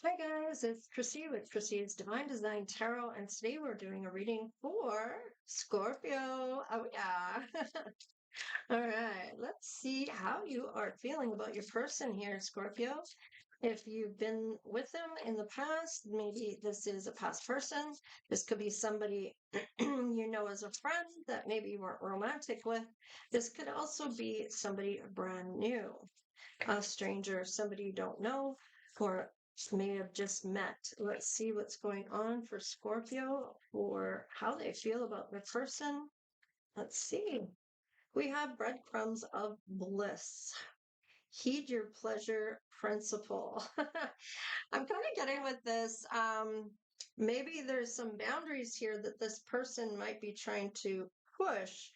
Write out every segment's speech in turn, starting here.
Hi guys, it's Chrissie with Chrissie's Divine Design Tarot, and today we're doing a reading for Scorpio. Oh yeah. All right, let's see how you are feeling about your person here, Scorpio. If you've been with them in the past, maybe this is a past person. This could be somebody you know as a friend that maybe you weren't romantic with. This could also be somebody brand new, a stranger, somebody you don't know, or may have just met. Let's see what's going on for Scorpio or how they feel about the person. Let's see. We have breadcrumbs of bliss. Heed your pleasure principle. I'm kind of getting with this. Maybe there's some boundaries here that this person might be trying to push.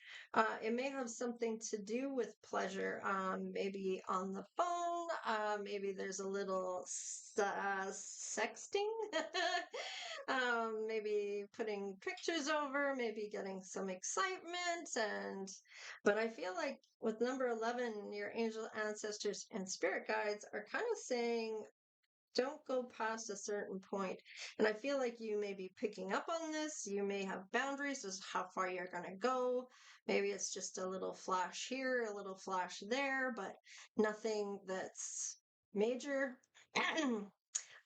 It may have something to do with pleasure, maybe on the phone. Maybe there's a little sexting. Maybe putting pictures over, maybe getting some excitement. But I feel like with number 11, your angel ancestors and spirit guides are kind of saying, don't go past a certain point. And I feel like you may be picking up on this. You may have boundaries as how far you're going to go. Maybe it's just a little flash here, a little flash there, but nothing that's major.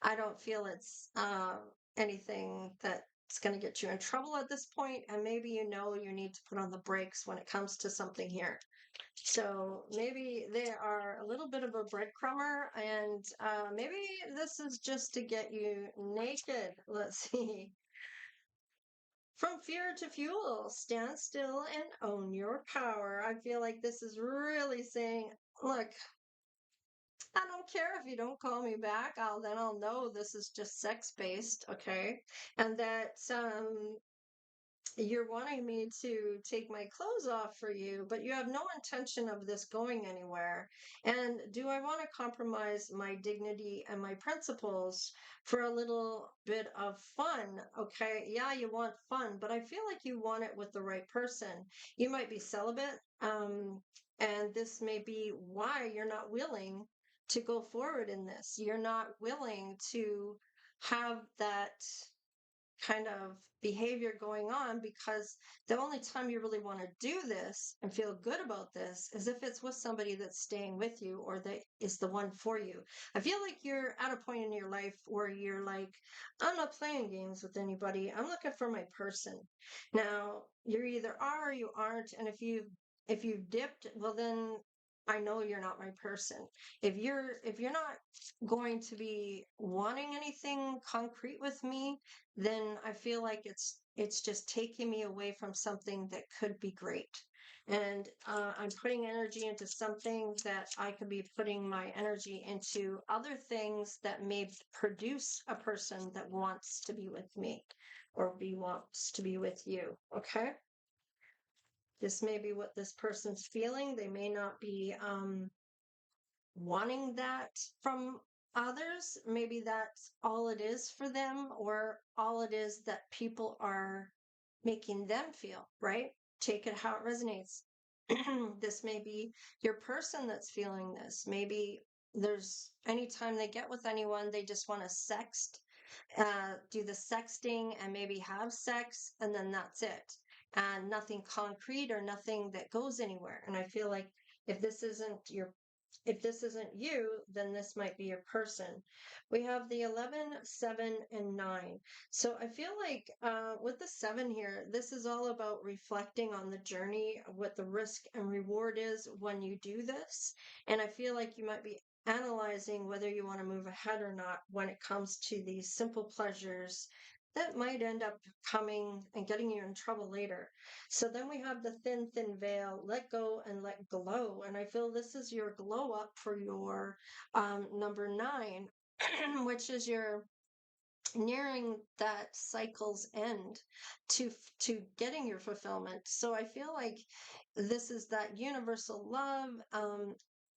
I don't feel it's anything that's going to get you in trouble at this point. And maybe you know you need to put on the brakes when it comes to something here. So maybe they are a little bit of a breadcrumber, and maybe this is just to get you naked. Let's see. From fear to fuel, stand still and own your power. I feel like this is really saying, look, I don't care if you don't call me back. I'll know this is just sex based, okay? And that you're wanting me to take my clothes off for you, but you have no intention of this going anywhere. And do I want to compromise my dignity and my principles for a little bit of fun? Okay, yeah, you want fun, but I feel like you want it with the right person. You might be celibate, and this may be why you're not willing to go forward in this. You're not willing to have that kind of behavior going on because the only time you really want to do this and feel good about this is if it's with somebody that's staying with you or that is the one for you. I feel like you're at a point in your life where you're like, I'm not playing games with anybody. I'm looking for my person. Now, you either are or you aren't, and if you've dipped, well then I know you're not my person. If you're not going to be wanting anything concrete with me, then I feel like it's just taking me away from something that could be great. And I'm putting energy into something that I could be putting my energy into other things that may produce a person that wants to be with me or wants to be with you. Okay. This may be what this person's feeling. They may not be wanting that from others. Maybe that's all it is for them, or all it is that people are making them feel, right? Take it how it resonates. This may be your person that's feeling this. Maybe there's anytime they get with anyone, they just want to do the sexting and maybe have sex, and then that's it. And nothing concrete or nothing that goes anywhere. And I feel like if this isn't you, then this might be your person. We have the 11, 7, and 9. So I feel like with the 7 here, this is all about reflecting on the journey, what the risk and reward is when you do this. And I feel like you might be analyzing whether you want to move ahead or not when it comes to these simple pleasures that might end up coming and getting you in trouble later. So then we have the thin, thin veil, let go and let glow. And I feel this is your glow up for your number 9, which is your nearing that cycle's end to getting your fulfillment. So I feel like this is that universal love,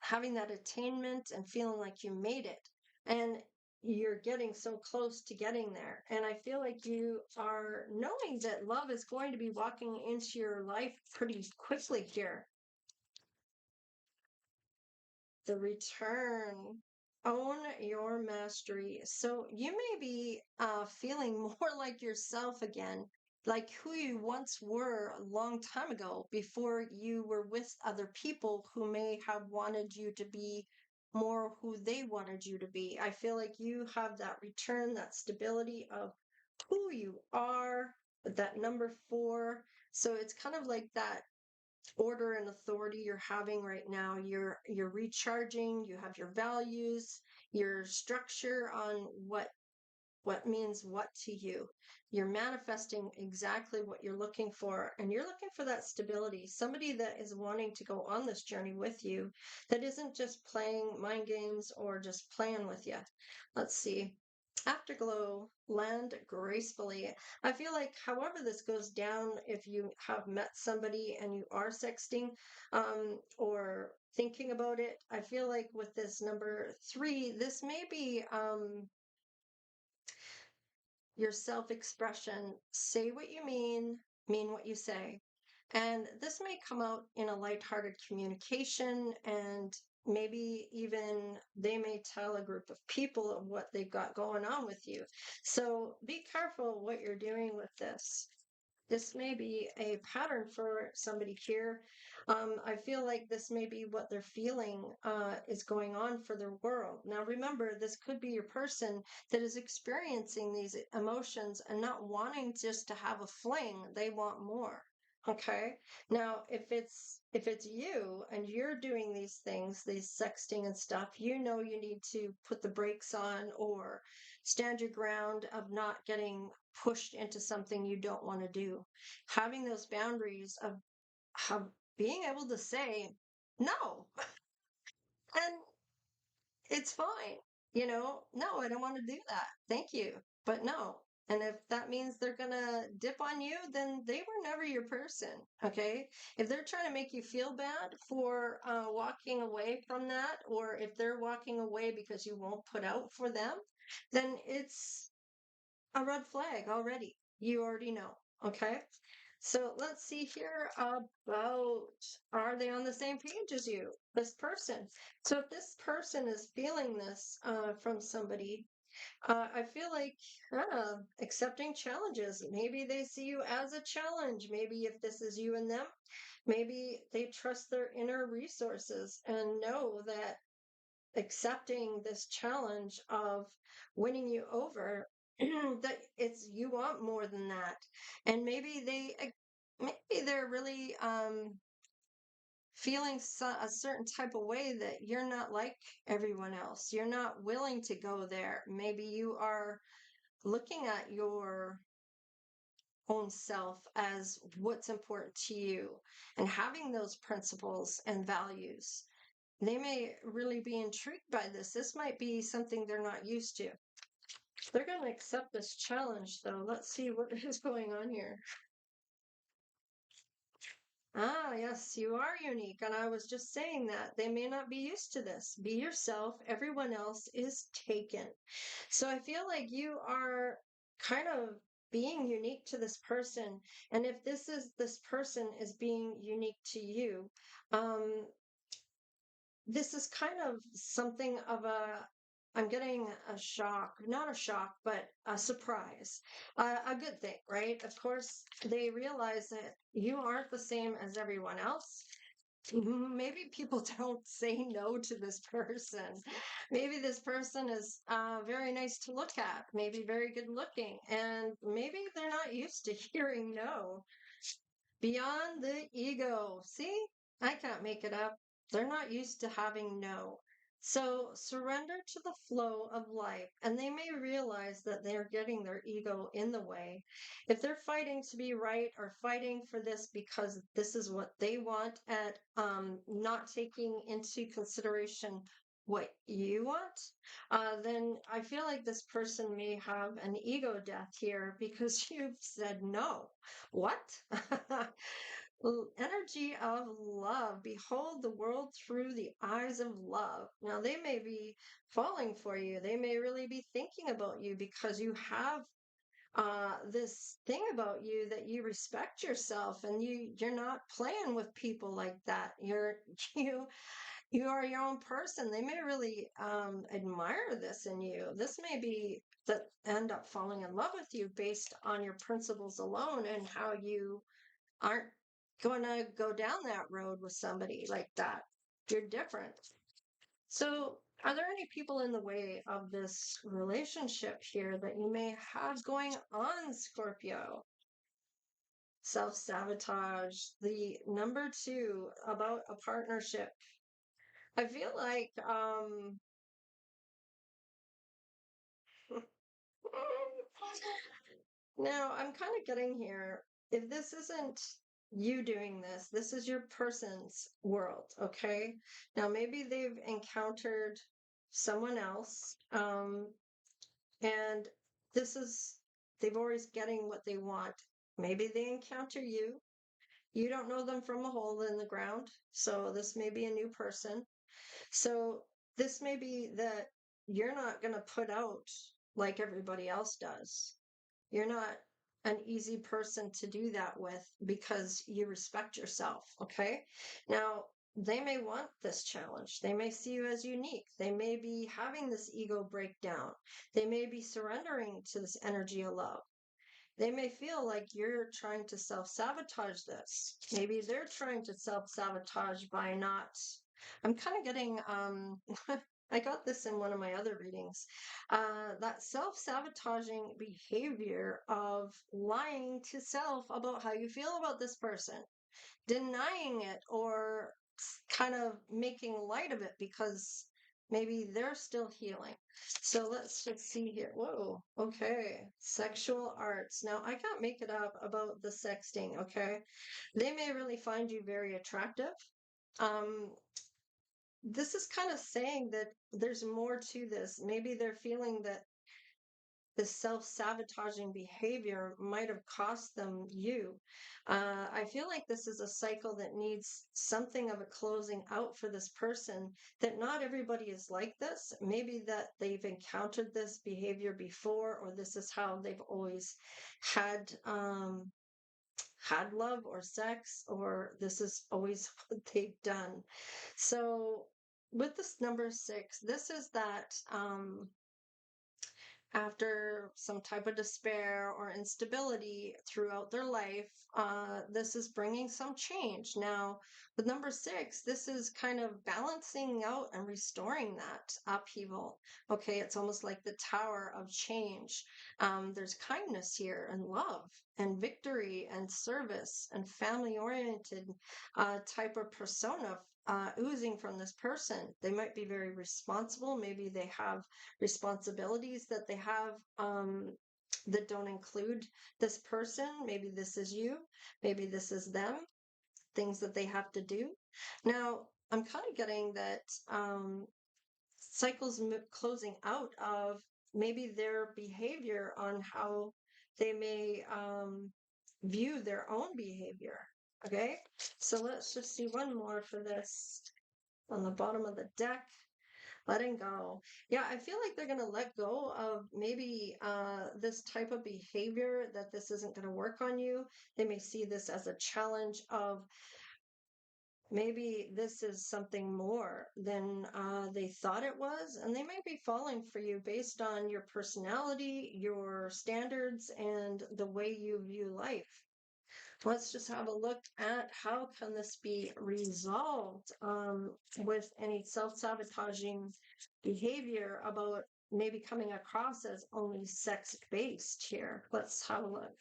having that attainment and feeling like you made it. And you're getting so close to getting there. And I feel like you are knowing that love is going to be walking into your life pretty quickly here. The return. Own your mastery. So you may be feeling more like yourself again, like who you once were a long time ago before you were with other people who may have wanted you to be more who they wanted you to be. I feel like you have that return, that stability of who you are, that number four. So it's kind of like that order and authority you're having right now. You're recharging, you have your values, your structure on what means what to you. You're manifesting exactly what you're looking for, and you're looking for that stability. Somebody that is wanting to go on this journey with you, that isn't just playing mind games or just playing with you. Let's see. Afterglow, land gracefully. I feel like, however, this goes down, if you have met somebody and you are sexting or thinking about it, I feel like with this number three, this may be your self expression. Say what you mean what you say. And this may come out in a lighthearted communication, and maybe even they may tell a group of people of what they've got going on with you. So be careful what you're doing with this. This may be a pattern for somebody here. I feel like this may be what they're feeling is going on for their world. Now, remember, this could be your person that is experiencing these emotions and not wanting just to have a fling. They want more. Okay. Now, if it's you and you're doing these things, these sexting and stuff, you know you need to put the brakes on or stand your ground of not getting pushed into something you don't want to do. Having those boundaries of being able to say no, and it's fine. No, I don't want to do that. Thank you. But no. And if that means they're going to dip on you, then they were never your person. Okay. If they're trying to make you feel bad for walking away from that, or if they're walking away because you won't put out for them, then it's a red flag already. You already know. Okay. So let's see here about, are they on the same page as you, this person? So if this person is feeling this from somebody, I feel like accepting challenges. Maybe they see you as a challenge. Maybe if this is you and them, maybe they trust their inner resources and know that accepting this challenge of winning you over, that it's you want more than that. And maybe they're really feeling a certain type of way that you're not like everyone else. You're not willing to go there. Maybe you are looking at your own self as what's important to you and having those principles and values. They may really be intrigued by this. This might be something they're not used to. They're going to accept this challenge, though. Let's see what is going on here. Ah, yes, you are unique. And I was just saying that they may not be used to this. Be yourself. Everyone else is taken. So I feel like you are kind of being unique to this person. And if this person is being unique to you, um, this is kind of something of I'm getting a shock, not a shock, but a surprise, a good thing, right? Of course, they realize that you aren't the same as everyone else. Maybe people don't say no to this person. Maybe this person is very nice to look at, maybe very good looking, and maybe they're not used to hearing no. Beyond the ego. See, I can't make it up. They're not used to having no. So surrender to the flow of life, and they may realize that they're getting their ego in the way. If they're fighting to be right or fighting for this because this is what they want, at not taking into consideration what you want, then I feel like this person may have an ego death here because you've said no. What? Energy of love. Behold the world through the eyes of love. Now, they may be falling for you. They may really be thinking about you because you have this thing about you that you respect yourself and you're not playing with people like that. You You are your own person. They may really admire this in you. This may be that end up falling in love with you based on your principles alone and how you aren't going to go down that road with somebody like that. You're different. So, are there any people in the way of this relationship here that you may have going on, Scorpio? Self sabotage. The number two about a partnership. I feel like now I'm kind of getting here. If this isn't you doing this, this is your person's world, okay? Now maybe they've encountered someone else, and this is they've always getting what they want. Maybe they encounter you. You don't know them from a hole in the ground, so this may be a new person. So this may be that you're not going to put out like everybody else does. You're not an easy person to do that with because you respect yourself. Okay. Now, they may want this challenge. They may see you as unique. They may be having this ego breakdown. They may be surrendering to this energy of love. They may feel like you're trying to self sabotage this. Maybe they're trying to self sabotage by not. I'm kind of getting, I got this in one of my other readings. That self sabotaging behavior of lying to self about how you feel about this person, denying it, or kind of making light of it because maybe they're still healing. So let's just see here. Whoa, okay. Sexual arts. Now, I can't make it up about the sexting, okay? They may really find you very attractive. Um, this is kind of saying that there's more to this. Maybe they're feeling that this self-sabotaging behavior might have cost them you. I feel like this is a cycle that needs something of a closing out for this person, that not everybody is like this. Maybe that they've encountered this behavior before, or this is how they've always had had love or sex, or this is always what they've done. So with this number six, this is that after some type of despair or instability throughout their life, this is bringing some change. Now, with number six, this is kind of balancing out and restoring that upheaval. Okay, it's almost like the tower of change. There's kindness here and love and victory and service and family oriented type of persona oozing from this person. They might be very responsible. Maybe they have responsibilities that they have that don't include this person. Maybe this is you. Maybe this is them. Things that they have to do. Now, I'm kind of getting that cycles closing out of maybe their behavior on how they may view their own behavior. Okay, so let's just see one more for this on the bottom of the deck. Letting go. Yeah, I feel like they're going to let go of maybe this type of behavior, that this isn't going to work on you. They may see this as a challenge of maybe this is something more than they thought it was. And they might be falling for you based on your personality, your standards, and the way you view life. Let's just have a look at how can this be resolved with any self-sabotaging behavior about maybe coming across as only sex-based here. Let's have a look.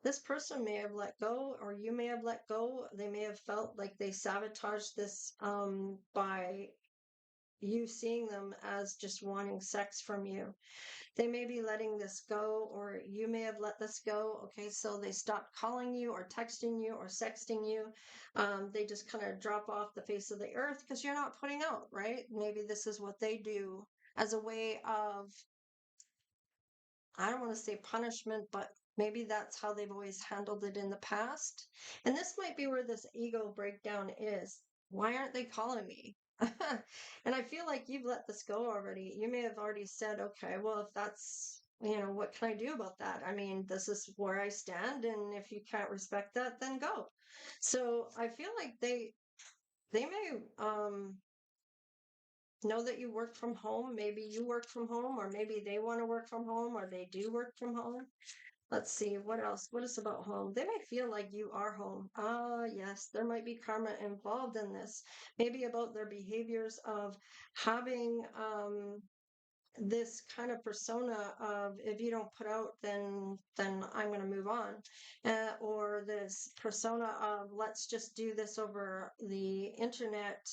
This person may have let go, or you may have let go. They may have felt like they sabotaged this by you seeing them as just wanting sex from you. They may be letting this go, or you may have let this go. Okay, so they stopped calling you or texting you or sexting you. They just kind of drop off the face of the earth because you're not putting out, right? Maybe this is what they do as a way of, I don't want to say punishment, but maybe that's how they've always handled it in the past. And this might be where this ego breakdown is. Why aren't they calling me? And I feel like you've let this go already. You may have already said, okay, well, if that's, what can I do about that? I mean, this is where I stand. And if you can't respect that, then go. So I feel like They may know that you work from home. Maybe you work from home, or maybe they want to work from home, or they do work from home. Let's see, what else? What is about home? They may feel like you are home. Ah, yes, there might be karma involved in this. Maybe about their behaviors of having this kind of persona of if you don't put out, then I'm going to move on, or this persona of let's just do this over the internet,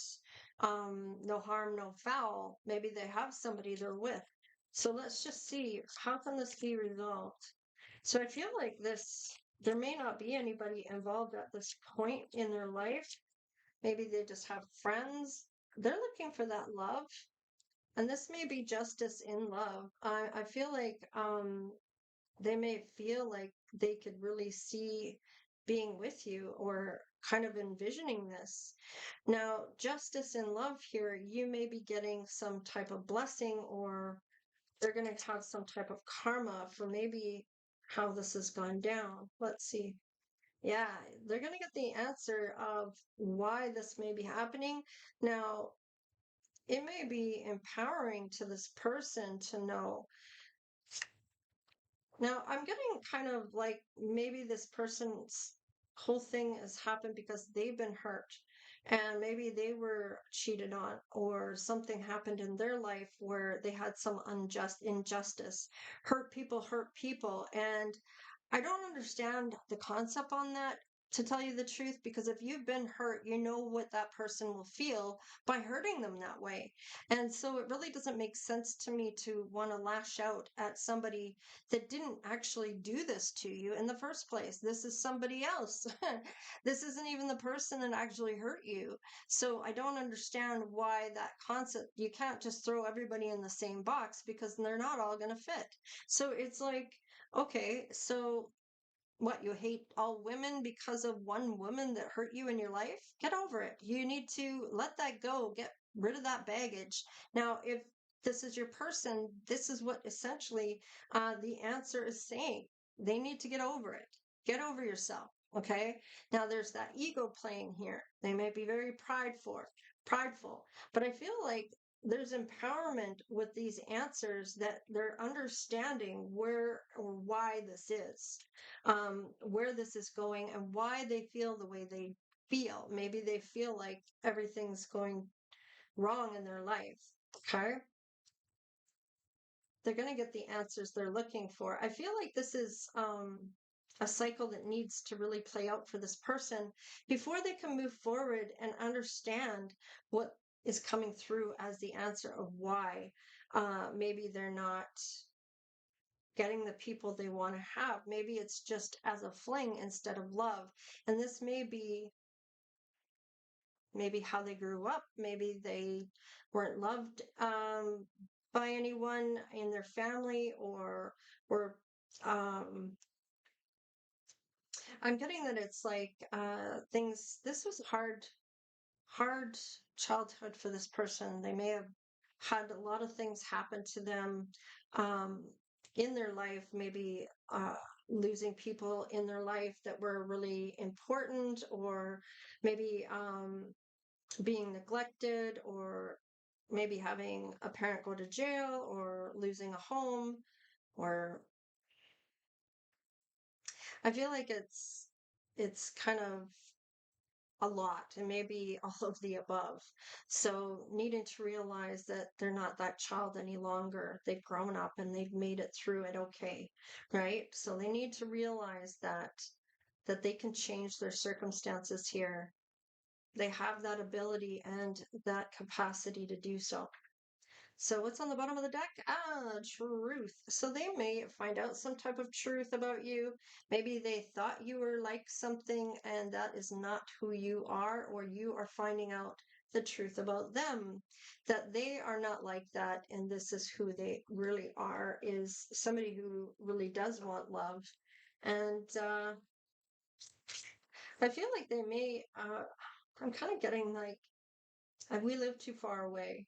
no harm, no foul. Maybe they have somebody they're with. So let's just see, how can this be resolved? So I feel like there may not be anybody involved at this point in their life. Maybe they just have friends. They're looking for that love. And this may be justice in love. I feel like they may feel like they could really see being with you or kind of envisioning this. Now, justice in love here, you may be getting some type of blessing, or they're going to have some type of karma for maybe how this has gone down. Let's see. Yeah, they're going to get the answer of why this may be happening. Now, it may be empowering to this person to know. Now, I'm getting kind of like maybe this person's whole thing has happened because they've been hurt, and maybe they were cheated on, or something happened in their life where they had some unjust injustice. Hurt people. And I don't understand the concept on that, to tell you the truth, because if you've been hurt, you know what that person will feel by hurting them that way. And so it really doesn't make sense to me to want to lash out at somebody that didn't actually do this to you in the first place. This is somebody else. This isn't even the person that actually hurt you. So I don't understand why that concept, you can't just throw everybody in the same box, because they're not all going to fit. So it's like, okay, so what, you hate all women because of one woman that hurt you in your life? Get over it. You need to let that go. Get rid of that baggage. Now, if this is your person, this is what essentially the answer is saying. They need to get over it. Get over yourself. Okay. Now there's that ego playing here. They may be very prideful, but I feel like there's empowerment with these answers, that they're understanding where or why this is, where this is going, and why they feel the way they feel. Maybe they feel like everything's going wrong in their life. Okay. They're going to get the answers they're looking for. I feel like this is a cycle that needs to really play out for this person before they can move forward and understand what is coming through as the answer of why maybe they're not getting the people they want to have. Maybe it's just as a fling instead of love. And this may be maybe how they grew up. Maybe they weren't loved by anyone in their family, or were. I'm getting that it's like things. This was hard childhood for this person. They may have had a lot of things happen to them um, in their life, maybe losing people in their life that were really important, or maybe being neglected, or maybe having a parent go to jail, or losing a home, or I feel like it's kind of a lot, and maybe all of the above. So needing to realize that they're not that child any longer. They've grown up and they've made it through it okay, right? So they need to realize that they can change their circumstances here. They have that ability and that capacity to do so. So what's on the bottom of the deck? Ah, truth. So they may find out some type of truth about you. Maybe they thought you were like something and that is not who you are, or you are finding out the truth about them, that they are not like that, and this is who they really are, is somebody who really does want love. And I feel like they may, I'm kind of getting like, we live too far away.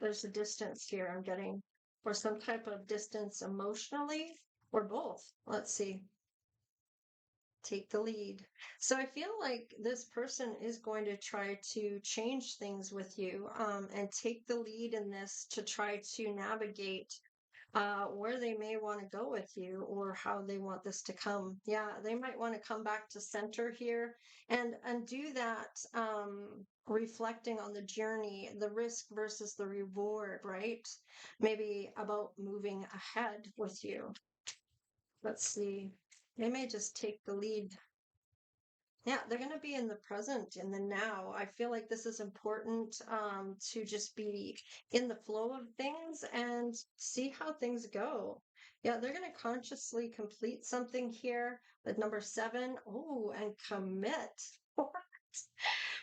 There's a distance here I'm getting, or some type of distance emotionally, or both. Let's see. Take the lead. So I feel like this person is going to try to change things with you, and take the lead in this to try to navigate where they may want to go with you or how they want this to come. Yeah, they might want to come back to center here and do that, reflecting on the journey, the risk versus the reward, right? Maybe about moving ahead with you. Let's see. They may just take the lead. Yeah, they're going to be in the present, in the now. I feel like this is important, to just be in the flow of things and see how things go. Yeah, they're going to consciously complete something here with number 7. Oh, and commit.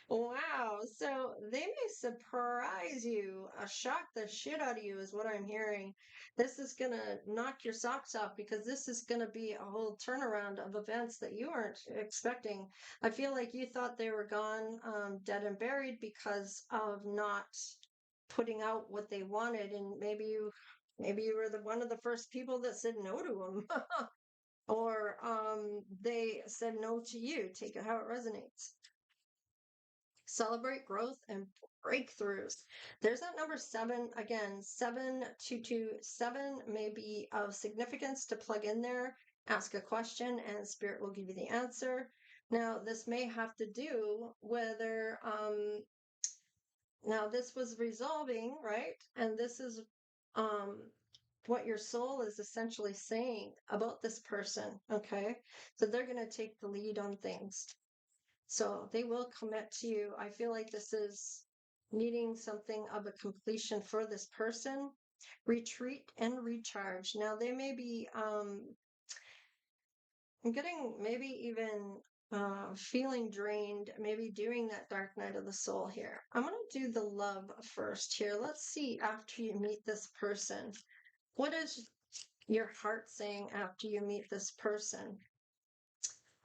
Wow. So they may surprise you, shock the shit out of you, is what I'm hearing. This is going to knock your socks off because this is going to be a whole turnaround of events that you weren't expecting. I feel like you thought they were gone, dead and buried because of not putting out what they wanted. And maybe you were one of the first people that said no to them. Or they said no to you. Take it how it resonates. Celebrate growth and breakthroughs. There's that number 7 again. 7 may be of significance to plug in there. Ask a question and spirit will give you the answer. Now, this may have to do whether now this was resolving, right? And this is um what your soul is essentially saying about this person. Okay, so they're going to take the lead on things. So they will commit to you. I feel like this is needing something of a completion for this person. Retreat and recharge. Now they may be, I'm getting maybe even feeling drained, maybe doing that dark night of the soul here. I'm going to do the love first here. Let's see, after you meet this person, what is your heart saying after you meet this person?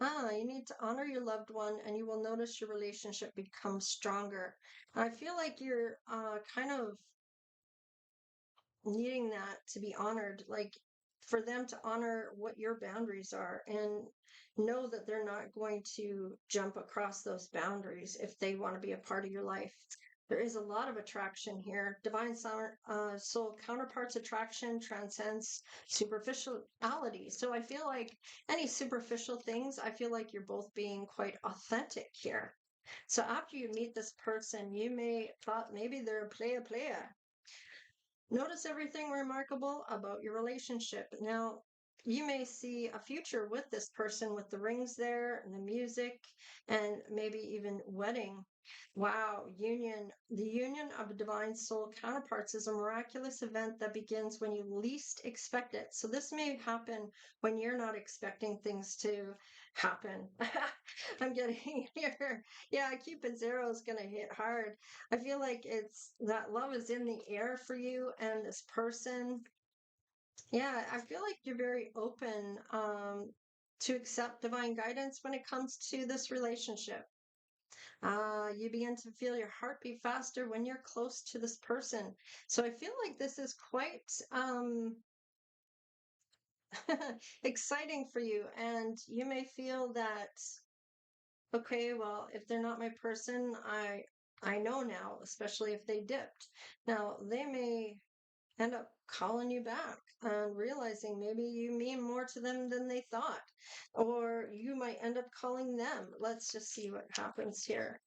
You need to honor your loved one and you will notice your relationship become stronger. I feel like you're kind of needing that to be honored, like for them to honor what your boundaries are and know that they're not going to jump across those boundaries if they want to be a part of your life. There is a lot of attraction here. Divine soul counterparts attraction transcends superficiality. So I feel like any superficial things, I feel like you're both being quite authentic here. So after you meet this person, you may thought maybe they're a player. Notice everything remarkable about your relationship. Now, you may see a future with this person with the rings there and the music and maybe even wedding. Wow, union. The union of divine soul counterparts is a miraculous event that begins when you least expect it. So this may happen when you're not expecting things to happen. I'm getting here. Yeah, Cupid Zero is going to hit hard. I feel like it's that love is in the air for you and this person. Yeah, I feel like you're very open, to accept divine guidance when it comes to this relationship. You begin to feel your heartbeat faster when you're close to this person. So I feel like this is quite exciting for you. And you may feel that, okay, well, if they're not my person, I know now, especially if they dipped. Now, they may end up calling you back and realizing maybe you mean more to them than they thought, or you might end up calling them. Let's just see what happens here.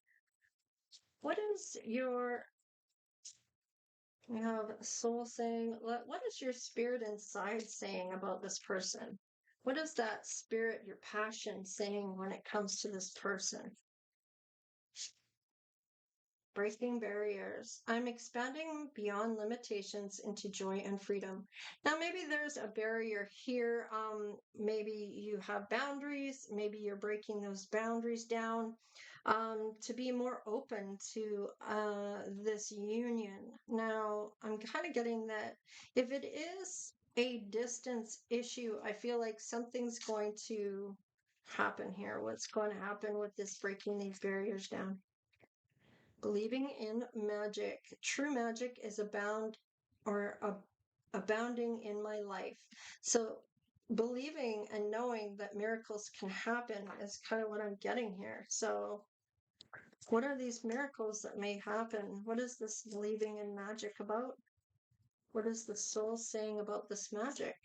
What is your you have soul saying? What is your spirit inside saying about this person? What is that spirit, your passion saying when it comes to this person? Breaking barriers. I'm expanding beyond limitations into joy and freedom. Now, maybe there's a barrier here. Maybe you have boundaries. Maybe you're breaking those boundaries down, to be more open to this union. Now, I'm kind of getting that if it is a distance issue, I feel like something's going to happen here. What's going to happen with this breaking these barriers down? Believing in magic. True magic is abounding in my life. So believing and knowing that miracles can happen is kind of what I'm getting here. So, what are these miracles that may happen? What is this believing in magic about? What is the soul saying about this magic?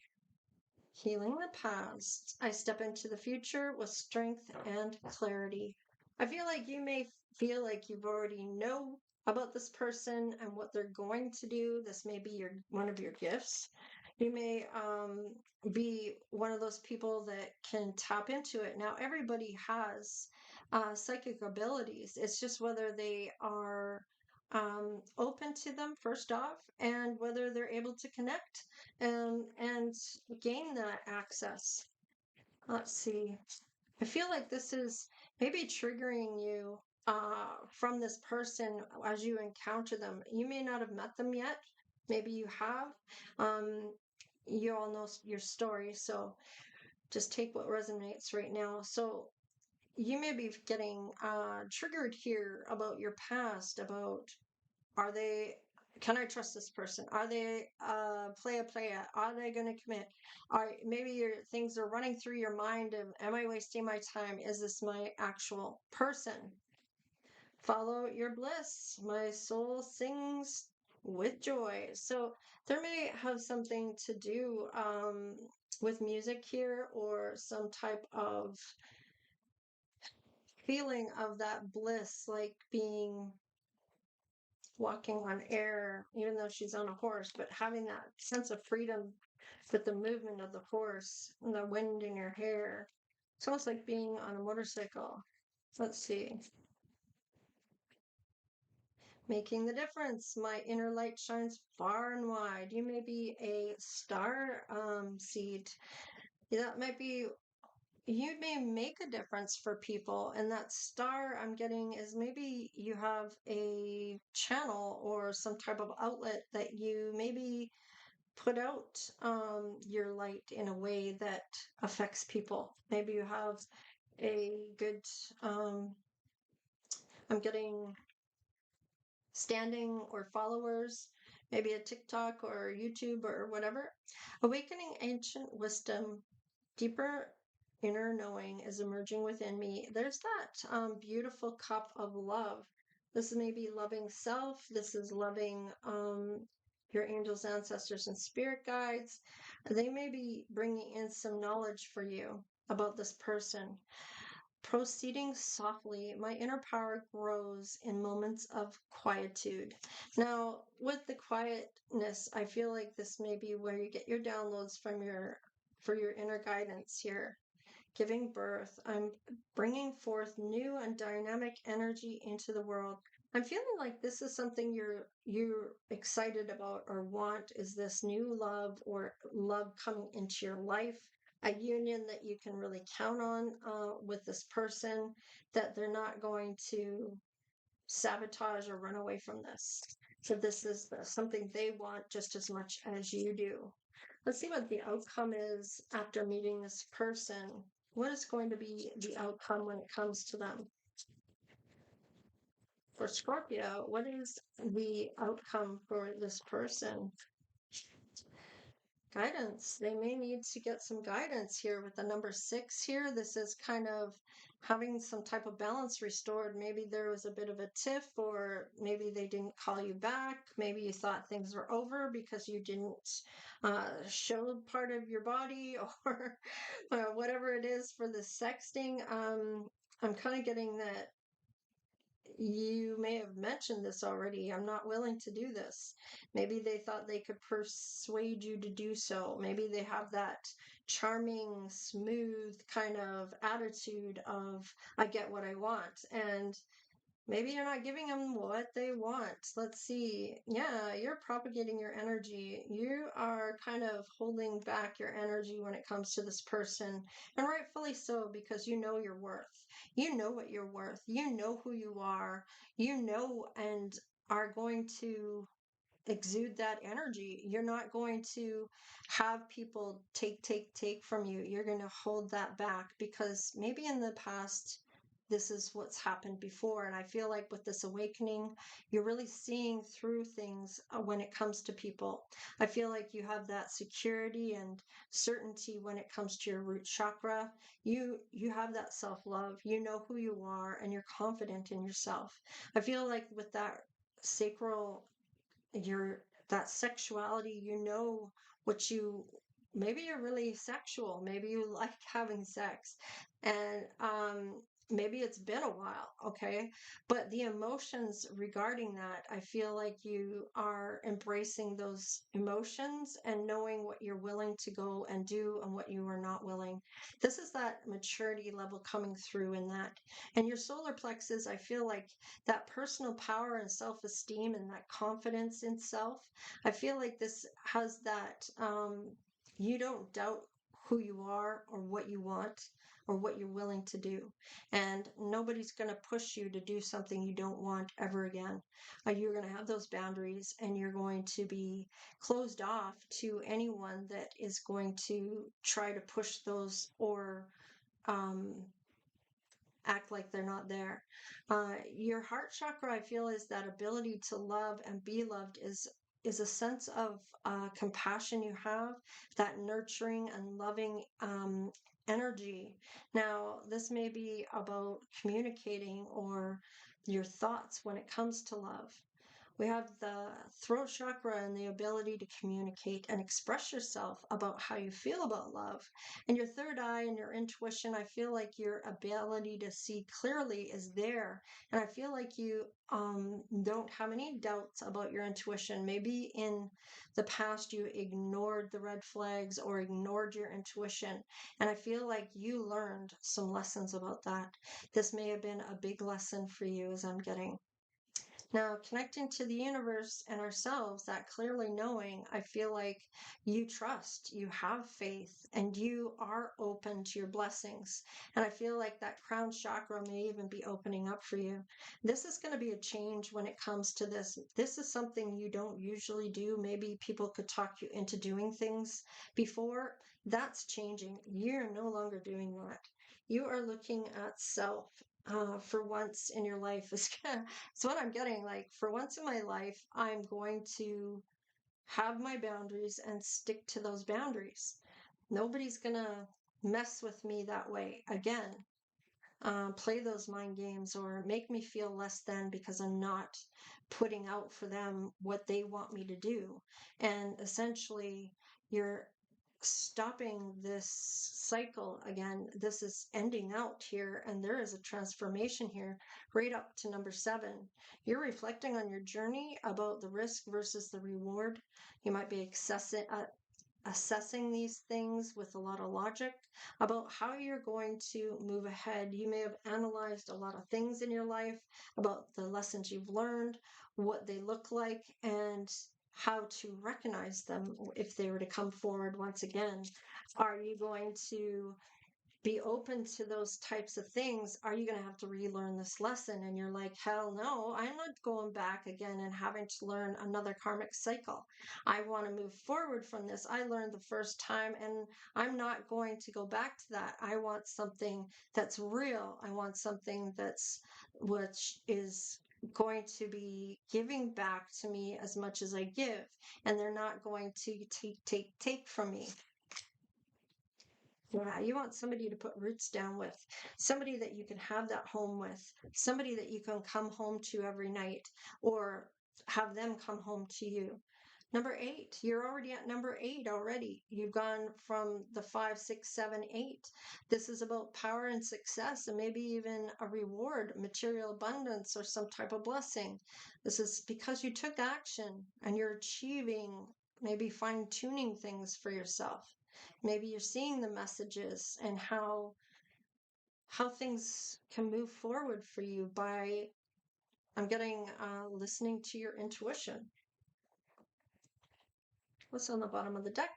Healing the past. I step into the future with strength and clarity. I feel like you may feel like you've already know about this person and what they're going to do. This may be your one of your gifts. You may be one of those people that can tap into it. Now, everybody has psychic abilities. It's just whether they are open to them first off, and whether they're able to connect and gain that access. Let's see. I feel like this is maybe triggering you from this person as you encounter them. You may not have met them yet. Maybe you have. Um, you all know your story, so just take what resonates right now. So you may be getting triggered here about your past, about are they, can I trust this person? Are they playa? Are they going to commit? Are maybe your things are running through your mind of, am I wasting my time? Is this my actual person? Follow your bliss. My soul sings with joy. So there may have something to do with music here, or some type of feeling of that bliss, like being walking on air, even though she's on a horse, but having that sense of freedom with the movement of the horse and the wind in your hair. It's almost like being on a motorcycle. Let's see. Making the difference. My inner light shines far and wide. You may be a star seed. That might be, you may make a difference for people. And that star I'm getting is maybe you have a channel or some type of outlet that you maybe put out your light in a way that affects people. Maybe you have a good, I'm getting standing or followers, maybe a TikTok or YouTube or whatever. Awakening ancient wisdom, deeper inner knowing is emerging within me. There's that beautiful cup of love. This may be loving self. This is loving your angels, ancestors, and spirit guides. They may be bringing in some knowledge for you about this person. Proceeding softly, my inner power grows in moments of quietude. Now, with the quietness, I feel like this may be where you get your downloads from for your inner guidance here. Giving birth, I'm bringing forth new and dynamic energy into the world. I'm feeling like this is something you're excited about or want, is this new love or love coming into your life, a union that you can really count on with this person, that they're not going to sabotage or run away from this. So this is something they want just as much as you do. Let's see what the outcome is after meeting this person. What is going to be the outcome when it comes to them? For Scorpio, what is the outcome for this person? Guidance. They may need to get some guidance here with the number 6 here. This is kind of having some type of balance restored. Maybe there was a bit of a tiff, or maybe they didn't call you back. Maybe you thought things were over because you didn't show part of your body, or whatever it is for the sexting. I'm kind of getting that you may have mentioned this already. I'm not willing to do this. Maybe they thought they could persuade you to do so. Maybe they have that charming, smooth kind of attitude of, I get what I want. And maybe you're not giving them what they want. Let's see. Yeah, you're propagating your energy. You are kind of holding back your energy when it comes to this person. And rightfully so, because you know your worth. You know what you're worth. You know who you are. You know, and are going to exude that energy. You're not going to have people take from you. You're going to hold that back because maybe in the past this is what's happened before. And I feel like with this awakening, you're really seeing through things when it comes to people. I feel like you have that security and certainty when it comes to your root chakra. You have that self-love. You know who you are and you're confident in yourself. I feel like with that sacral, your that sexuality, you know what you, maybe you're really sexual, maybe you like having sex, and maybe it's been a while, okay, but the emotions regarding that, I feel like you are embracing those emotions and knowing what you're willing to go and do and what you are not willing. This is that maturity level coming through in that. And your solar plexus, I feel like that personal power and self-esteem and that confidence in self. I feel like this has that, you don't doubt who you are or what you want or what you're willing to do. And nobody's going to push you to do something you don't want ever again. You're going to have those boundaries and you're going to be closed off to anyone that is going to try to push those or um, act like they're not there. Your heart chakra, I feel, is that ability to love and be loved is a sense of compassion you have, that nurturing and loving energy. Now, this may be about communicating or your thoughts when it comes to love. We have the throat chakra and the ability to communicate and express yourself about how you feel about love. And your third eye and your intuition, I feel like your ability to see clearly is there. And I feel like you don't have any doubts about your intuition. Maybe in the past you ignored the red flags or ignored your intuition. And I feel like you learned some lessons about that. This may have been a big lesson for you, as I'm getting. Now, connecting to the universe and ourselves, that clearly knowing, I feel like you trust, you have faith, and you are open to your blessings. And I feel like that crown chakra may even be opening up for you. This is going to be a change when it comes to this. This is something you don't usually do. Maybe people could talk you into doing things before. That's changing. You're no longer doing that. You are looking at self. For once in your life is it's what I'm getting. Like, for once in my life, I'm going to have my boundaries and stick to those boundaries. Nobody's gonna mess with me that way again. Play those mind games or make me feel less than because I'm not putting out for them what they want me to do. And essentially, you're stopping this cycle again. This is ending out here, and there is a transformation here right up to number 7. You're reflecting on your journey about the risk versus the reward. You might be assessing these things with a lot of logic about how you're going to move ahead. You may have analyzed a lot of things in your life about the lessons you've learned, what they look like, and how to recognize them if they were to come forward once again. Are you going to be open to those types of things? Are you going to have to relearn this lesson? And you're like, hell no, I'm not going back again and having to learn another karmic cycle. I want to move forward from this. I learned the first time and I'm not going to go back to that. I want something that's real. I want something which is going to be giving back to me as much as I give, and they're not going to take from me. Yeah, you want somebody to put roots down with, somebody that you can have that home with, somebody that you can come home to every night or have them come home to you. Number 8, you're already at number 8 already. You've gone from the 5, 6, 7, 8. This is about power and success and maybe even a reward, material abundance, or some type of blessing. This is because you took action and you're achieving, maybe fine tuning things for yourself. Maybe you're seeing the messages and how things can move forward for you by, I'm getting, listening to your intuition. What's on the bottom of the deck?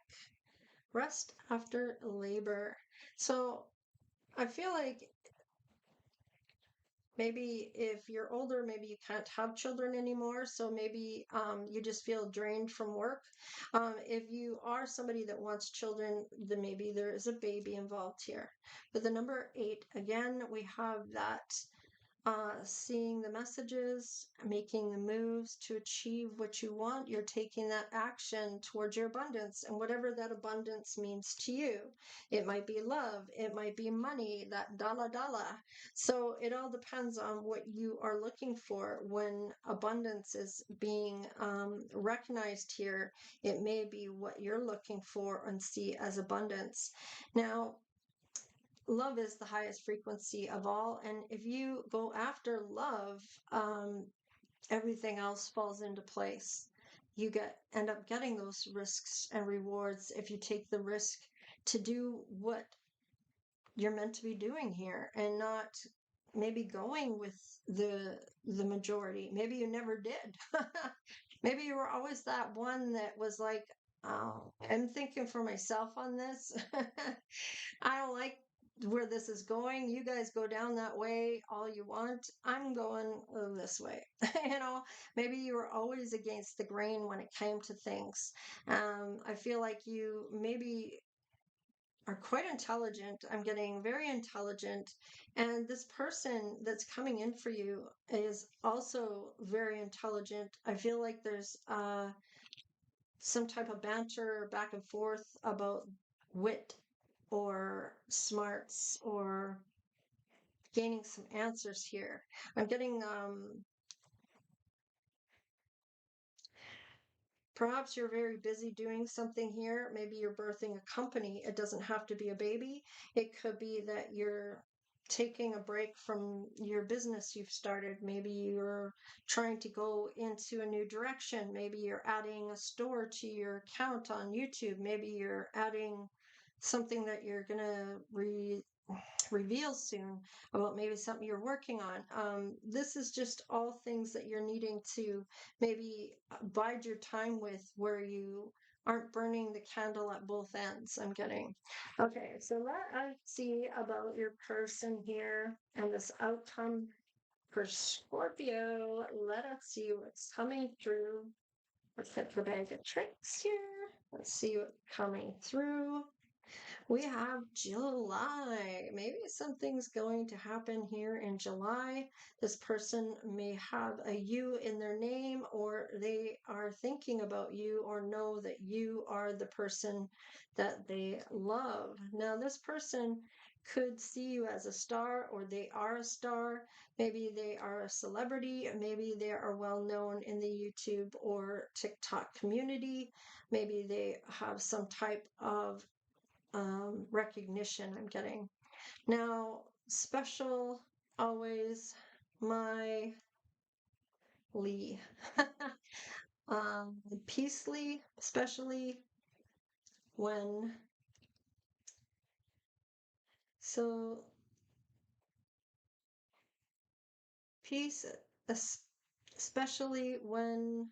Rest after labor. So I feel like maybe if you're older, maybe you can't have children anymore. So maybe you just feel drained from work. If you are somebody that wants children, then maybe there is a baby involved here. But the number 8, again, we have that seeing the messages, making the moves to achieve what you want. You're taking that action towards your abundance and whatever that abundance means to you. It might be love, it might be money, that dollar dollar. So it all depends on what you are looking for. When abundance is being recognized here, it may be what you're looking for and see as abundance. Now, love is the highest frequency of all. And if you go after love, everything else falls into place. You end up getting those risks and rewards if you take the risk to do what you're meant to be doing here and not maybe going with the majority. Maybe you never did. Maybe you were always that one that was like, oh, I'm thinking for myself on this. I don't like where this is going. You guys go down that way all you want. I'm going this way. Maybe you were always against the grain when it came to things. I feel like you maybe are quite intelligent. I'm getting very intelligent. And this person that's coming in for you is also very intelligent. I feel like there's some type of banter back and forth about wit or smarts or gaining some answers here. I'm getting perhaps you're very busy doing something here. Maybe you're birthing a company. It doesn't have to be a baby. It could be that you're taking a break from your business you've started. Maybe you're trying to go into a new direction. Maybe you're adding a store to your account on YouTube. Maybe you're adding something that you're going to reveal soon about maybe something you're working on. This is just all things that you're needing to maybe bide your time with, where you aren't burning the candle at both ends. I'm getting. Okay, so let us see about your person here and this outcome for Scorpio. Let us see what's coming through. Let's get the bag of tricks here. Let's see what's coming through. We have July. Maybe something's going to happen here in July. This person may have a you in their name, or they are thinking about you or know that you are the person that they love. Now, this person could see you as a star, or they are a star. Maybe they are a celebrity. Maybe they are well known in the YouTube or TikTok community. Maybe they have some type of recognition I'm getting. Now, special always my Lee. Peacely, especially when, so peace, especially when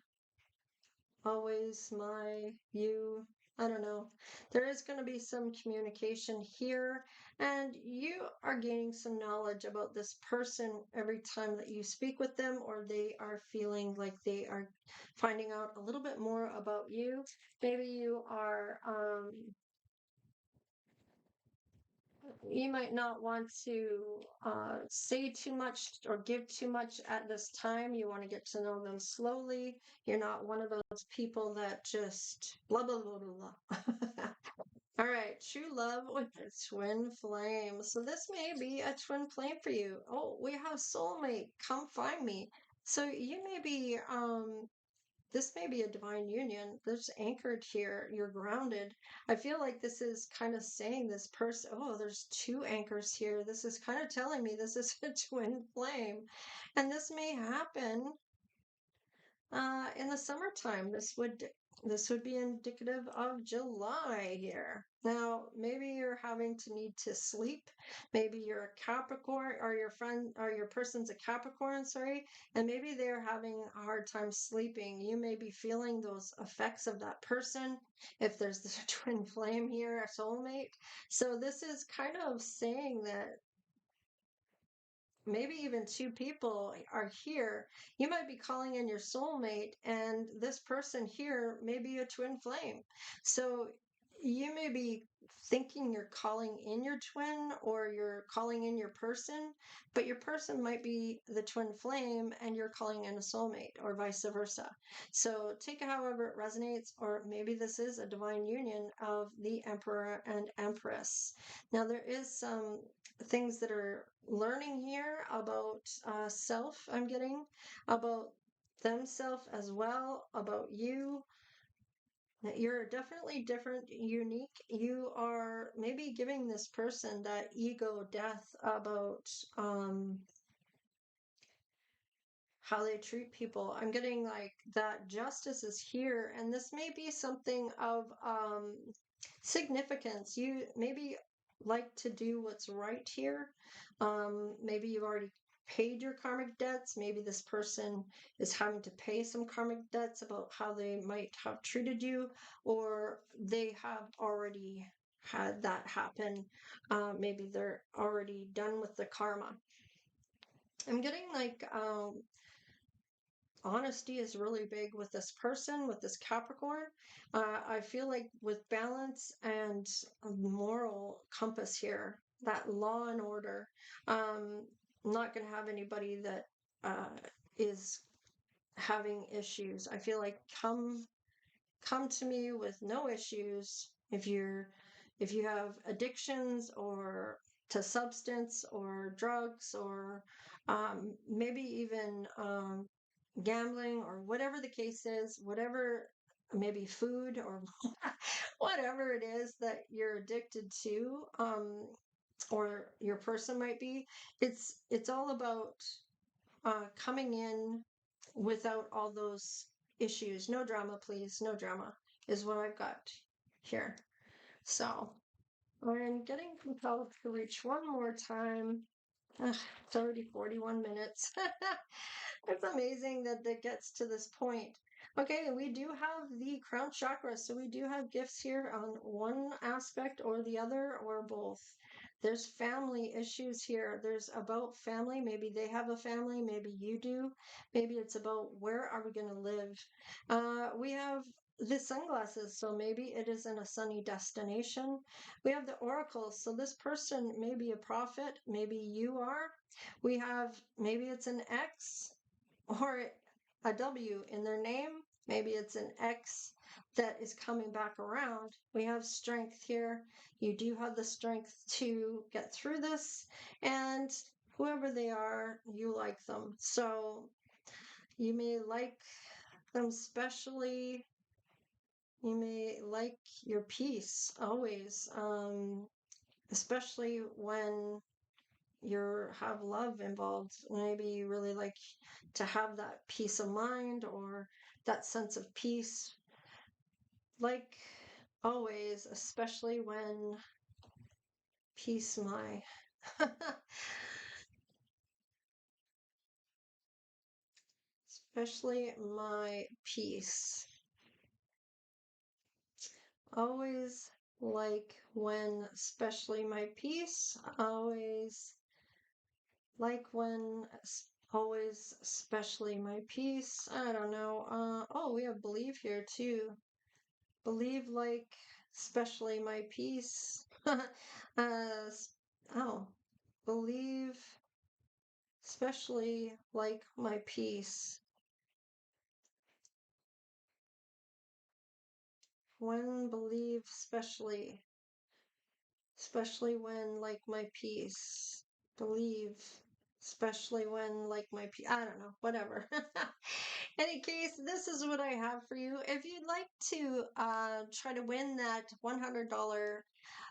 always my you. I don't know. There is going to be some communication here, and you are gaining some knowledge about this person every time that you speak with them, or they are feeling like they are finding out a little bit more about you. Maybe you are you might not want to say too much or give too much at this time. You want to get to know them slowly. You're not one of those people that just blah, blah, blah, blah, blah. All right, true love with a twin flame. So this may be a twin flame for you. Oh, we have soulmate. Come find me. So you may be this may be a divine union. There's anchored here. You're grounded. I feel like this is kind of saying this person, oh, there's 2 anchors here. This is kind of telling me this is a twin flame. And this may happen in the summertime. This would be indicative of July here. Now, maybe you're having to need to sleep. Maybe you're a Capricorn, or your friend or your person's a Capricorn, sorry, and maybe they're having a hard time sleeping. You may be feeling those effects of that person if there's this twin flame here, a soulmate. So this is kind of saying that maybe even two people are here. You might be calling in your soulmate, and this person here may be a twin flame. So you may be thinking you're calling in your twin or you're calling in your person, but your person might be the twin flame and you're calling in a soulmate, or vice versa. So take it however it resonates, or maybe this is a divine union of the Emperor and Empress. Now, there is some things that are learning here about self, I'm getting about themselves as well, about you. You're definitely different, unique. You are maybe giving this person that ego death about how they treat people. I'm getting like that justice is here, and this may be something of significance. You maybe like to do what's right here. Maybe you've already paid your karmic debts. Maybe this person is having to pay some karmic debts about how they might have treated you, or they have already had that happen. Maybe they're already done with the karma. I'm getting like honesty is really big with this person, with this Capricorn. I feel like with balance and a moral compass here, that law and order, I'm not going to have anybody that is having issues. I feel like come to me with no issues. If you have addictions or to substance or drugs or maybe even gambling or whatever the case is, whatever, maybe food or whatever it is that you're addicted to, or your person might be, it's all about coming in without all those issues. No drama, please. No drama is what I've got here. So I'm getting compelled to reach one more time. Ugh, it's already 41 minutes. It's amazing that it gets to this point. Okay, we do have the crown chakra, so we do have gifts here on one aspect or the other or both. There's family issues here. There's about family. Maybe they have a family. Maybe you do. Maybe it's about where are we going to live. We have the sunglasses, so maybe it is in a sunny destination. We have the oracle, so this person may be a prophet. Maybe you are. We have maybe it's an X or a W in their name. Maybe it's an X that is coming back around. We have strength here. You do have the strength to get through this, and whoever they are, you like them. So you may like them specially. You may like your peace always, especially when you have love involved. Maybe you really like to have that peace of mind or that sense of peace. Like always, especially when peace my especially my peace. Always like when especially my peace. Always like when always especially my peace. I don't know. Oh, we have believe here too. Believe like especially my peace. Oh, believe especially like my peace. When believe especially when like my peace. Believe especially when like my peace. I don't know, whatever. Any case, this is what I have for you. If you'd like to try to win that $100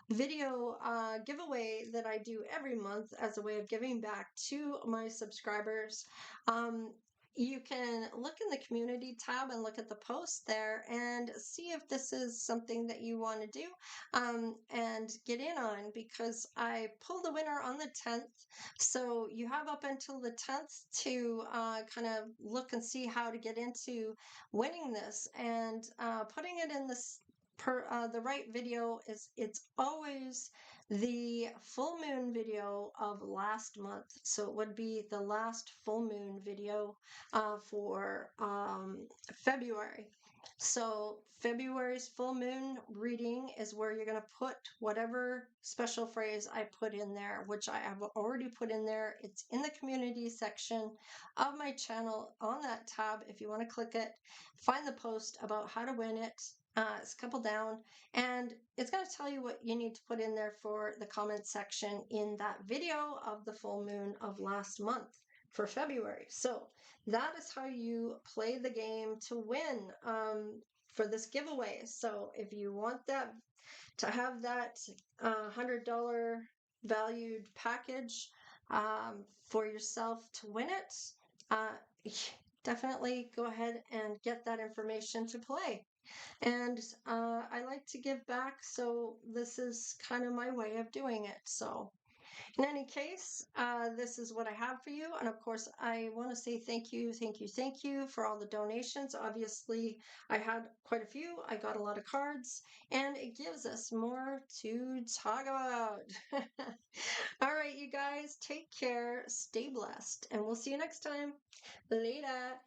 video giveaway that I do every month as a way of giving back to my subscribers, you can look in the community tab and look at the post there and see if this is something that you want to do, and get in on, because I pull the winner on the 10th. So you have up until the 10th to kind of look and see how to get into winning this and putting it in this the right video is it's always the full moon video of last month. So it would be the last full moon video for February. So February's full moon reading is where you're going to put whatever special phrase I put in there, which I have already put in there. It's in the community section of my channel on that tab. If you want to click it, find the post about how to win it. It's a couple down, and it's going to tell you what you need to put in there for the comment section in that video of the full moon of last month for February. So that is how you play the game to win for this giveaway. So if you want that to have that $100 valued package for yourself to win it, definitely go ahead and get that information to play. And I like to give back, so this is kind of my way of doing it. So in any case, this is what I have for you. And of course, I want to say thank you, thank you, thank you for all the donations. Obviously, I had quite a few. I got a lot of cards, and it gives us more to talk about. All right, you guys, take care, stay blessed, and we'll see you next time. Later.